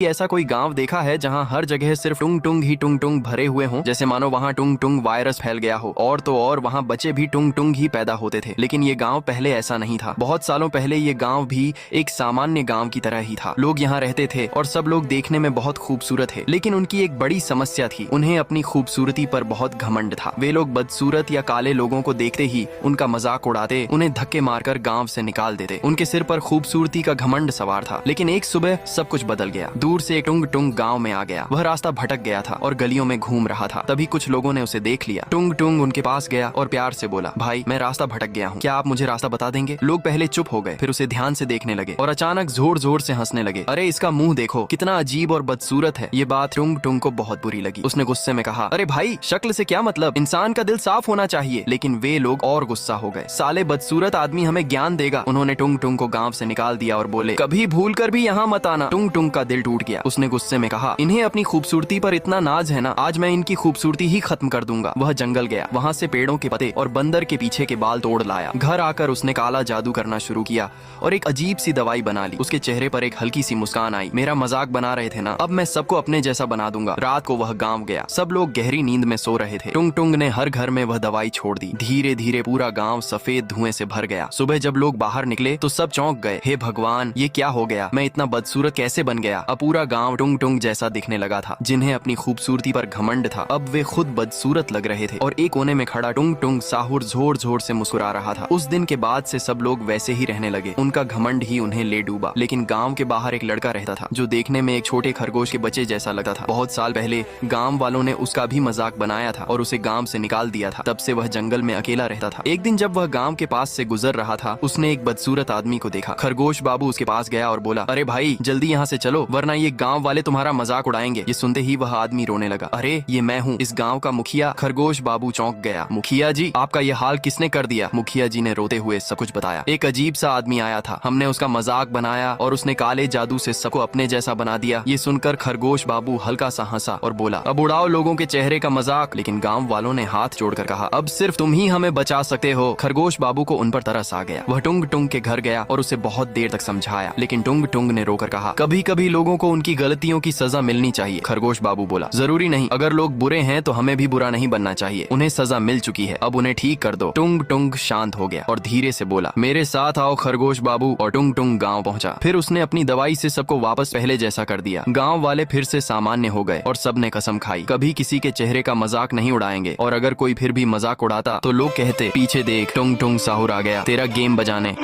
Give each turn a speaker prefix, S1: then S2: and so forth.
S1: ऐसा कोई गांव देखा है जहां हर जगह सिर्फ टुंग टुंग ही टुंग टुंग भरे हुए हों, जैसे मानो वहां टुंग टुंग वायरस फैल गया हो। और तो और वहां बच्चे भी टुंग टुंग ही पैदा होते थे। लेकिन ये गांव पहले ऐसा नहीं था। बहुत सालों पहले ये गांव भी एक सामान्य गांव की तरह ही था। लोग यहाँ रहते थे और सब लोग देखने में बहुत खूबसूरत है। लेकिन उनकी एक बड़ी समस्या थी, उन्हें अपनी खूबसूरती पर बहुत घमंड था। वे लोग बदसूरत या काले लोगों को देखते ही उनका मजाक उड़ाते, उन्हें धक्के मारकर गाँव से निकाल देते। उनके सिर पर खूबसूरती का घमंड सवार था। लेकिन एक सुबह सब कुछ बदल गया। दूर से एक टुंग टुंग गांव में आ गया। वह रास्ता भटक गया था और गलियों में घूम रहा था। तभी कुछ लोगों ने उसे देख लिया। टुंग टुंग उनके पास गया और प्यार से बोला, भाई मैं रास्ता भटक गया हूँ, क्या आप मुझे रास्ता बता देंगे? लोग पहले चुप हो गए, फिर उसे ध्यान से देखने लगे और अचानक जोर जोर से हंसने लगे। अरे इसका मुंह देखो, कितना अजीब और बदसूरत है। ये बात टुंग टुंग को बहुत बुरी लगी। उसने गुस्से में कहा, अरे भाई शक्ल से क्या मतलब, इंसान का दिल साफ होना चाहिए। लेकिन वे लोग और गुस्सा हो गए। साले बदसूरत आदमी हमें ज्ञान देगा। उन्होंने टुंग टुंग को गाँव से निकाल दिया और बोले, कभी भूल कर भी यहाँ मत आना। टुंग टुंग का दिल टूट गया। उसने गुस्से में कहा, इन्हें अपनी खूबसूरती पर इतना नाज है ना, आज मैं इनकी खूबसूरती ही खत्म कर दूंगा। वह जंगल गया, वहाँ से पेड़ों के पत्ते और बंदर के पीछे के बाल तोड़ लाया। घर आकर उसने काला जादू करना शुरू किया और एक अजीब सी दवाई बना ली। उसके चेहरे पर एक हल्की सी मुस्कान आई। मेरा मजाक बना रहे थे ना, अब मैं सबको अपने जैसा बना दूंगा। रात को वह गाँव गया। सब लोग गहरी नींद में सो रहे थे। टुंग टुंग ने हर घर में वह दवाई छोड़ दी। धीरे धीरे पूरा गाँव सफेद धुएं से भर गया। सुबह जब लोग बाहर निकले तो सब चौंक गए। हे भगवान, ये क्या हो गया? मैं इतना बदसूरत कैसे बन गया? अब पूरा गाँव टुंग टुंग जैसा दिखने लगा था। जिन्हें अपनी खूबसूरती पर घमंड था, अब वे खुद बदसूरत लग रहे थे। और एक कोने में खड़ा टुंग टुंग साहुर जोर जोर से मुस्कुरा रहा था। उस दिन के बाद से सब लोग वैसे ही रहने लगे। उनका घमंड ही उन्हें ले डूबा। लेकिन गांव के बाहर एक लड़का रहता था जो देखने में एक छोटे खरगोश के बच्चे जैसा लगता था। बहुत साल पहले गांव वालों ने उसका भी मजाक बनाया था और उसे गांव से निकाल दिया था। तब से वह जंगल में अकेला रहता था। एक दिन जब वह गांव के पास से गुजर रहा था, उसने एक बदसूरत आदमी को देखा। खरगोश बाबू उसके पास गया और बोला, अरे भाई जल्दी यहाँ से चलो, वरना ये गाँव वाले तुम्हारा मजाक उड़ाएंगे। ये सुनते ही वह आदमी रोने लगा। अरे ये मैं हूँ, इस गांव का मुखिया। खरगोश बाबू चौंक गया। मुखिया जी, आपका ये हाल किसने कर दिया? मुखिया जी ने रोते हुए सब कुछ बताया। एक अजीब सा आदमी आया था, हमने उसका मजाक बनाया और उसने काले जादू से सबको अपने जैसा बना दिया। ये सुनकर खरगोश बाबू हल्का सा हंसा और बोला, अब उड़ाओ लोगों के चेहरे का मजाक। लेकिन गाँव वालों ने हाथ जोड़कर कहा, अब सिर्फ तुम ही हमें बचा सकते हो। खरगोश बाबू को उन पर तरस आ गया। वह टुंग टुंग के घर गया और उसे बहुत देर तक समझाया। लेकिन टुंग टुंग ने रोकर कहा, कभी कभी लोगों को उनकी गलतियों की सजा मिलनी चाहिए। खरगोश बाबू बोला, जरूरी नहीं, अगर लोग बुरे हैं तो हमें भी बुरा नहीं बनना चाहिए। उन्हें सजा मिल चुकी है, अब उन्हें ठीक कर दो। टुंग टुंग शांत हो गया और धीरे से बोला, मेरे साथ आओ खरगोश बाबू। और टुंग टुंग गांव पहुंचा। फिर उसने अपनी दवाई से सबको वापस पहले जैसा कर दिया। गांव वाले फिर से सामान्य हो गए और सबने कसम खाई, कभी किसी के चेहरे का मजाक नहीं उड़ाएंगे। और अगर कोई फिर भी मजाक उड़ाता तो लोग कहते, पीछे देख, टुंग टुंग साहुर आ गया तेरा गेम बजाने।